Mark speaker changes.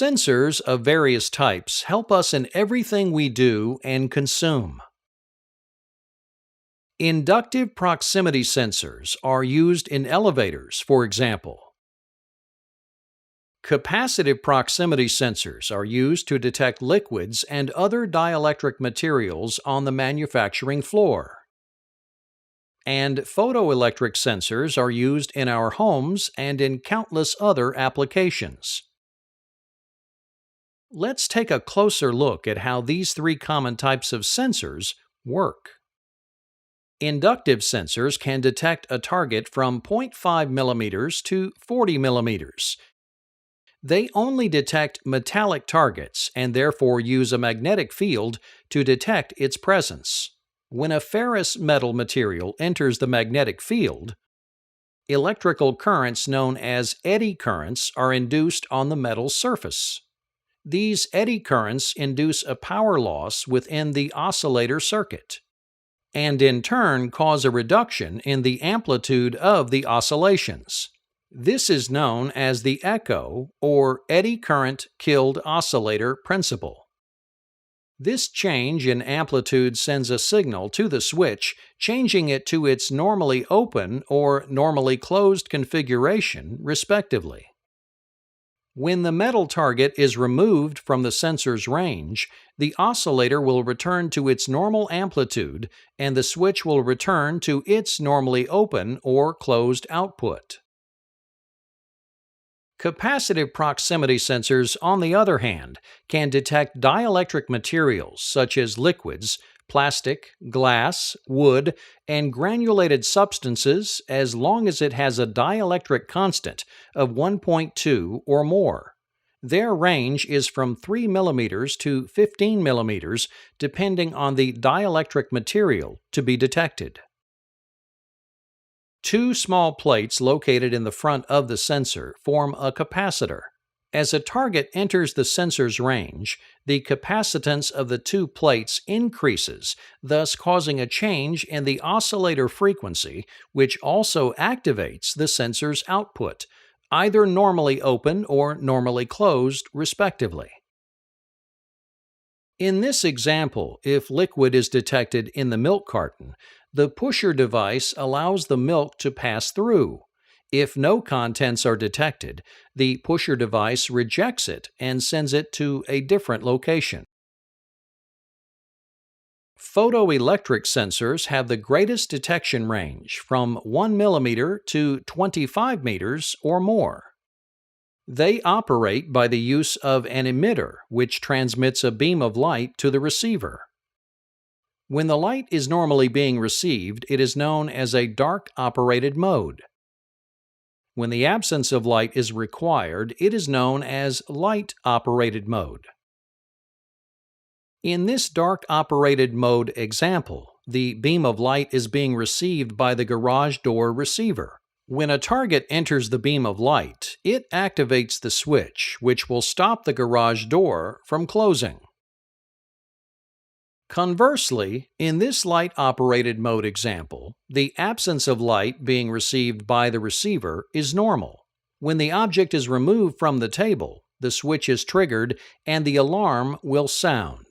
Speaker 1: Sensors of various types help us in everything we do and consume. Inductive proximity sensors are used in elevators, for example. Capacitive proximity sensors are used to detect liquids and other dielectric materials on the manufacturing floor. And photoelectric sensors are used in our homes and in countless other applications. Let's take a closer look at how these three common types of sensors work. Inductive sensors can detect a target from 0.5 millimeters to 40 millimeters. They only detect metallic targets and therefore use a magnetic field to detect its presence. When a ferrous metal material enters the magnetic field, electrical currents known as eddy currents are induced on the metal surface. These eddy currents induce a power loss within the oscillator circuit, and in turn cause a reduction in the amplitude of the oscillations. This is known as the echo or eddy current killed oscillator principle. This change in amplitude sends a signal to the switch, changing it to its normally open or normally closed configuration, respectively. When the metal target is removed from the sensor's range, the oscillator will return to its normal amplitude and the switch will return to its normally open or closed output. Capacitive proximity sensors, on the other hand, can detect dielectric materials such as liquids, plastic, glass, wood, and granulated substances as long as it has a dielectric constant of 1.2 or more. Their range is from 3 millimeters to 15 millimeters, depending on the dielectric material to be detected. Two small plates located in the front of the sensor form a capacitor. As a target enters the sensor's range, the capacitance of the two plates increases, thus causing a change in the oscillator frequency, which also activates the sensor's output, either normally open or normally closed, respectively. In this example, if liquid is detected in the milk carton, the pusher device allows the milk to pass through. If no contents are detected, the pusher device rejects it and sends it to a different location. Photoelectric sensors have the greatest detection range, from 1 millimeter to 25 meters or more. They operate by the use of an emitter, which transmits a beam of light to the receiver. When the light is normally being received, it is known as a dark-operated mode. When the absence of light is required, it is known as light-operated mode. In this dark-operated mode example, the beam of light is being received by the garage door receiver. When a target enters the beam of light, it activates the switch, which will stop the garage door from closing. Conversely, in this light-operated mode example, the absence of light being received by the receiver is normal. When the object is removed from the table, the switch is triggered and the alarm will sound.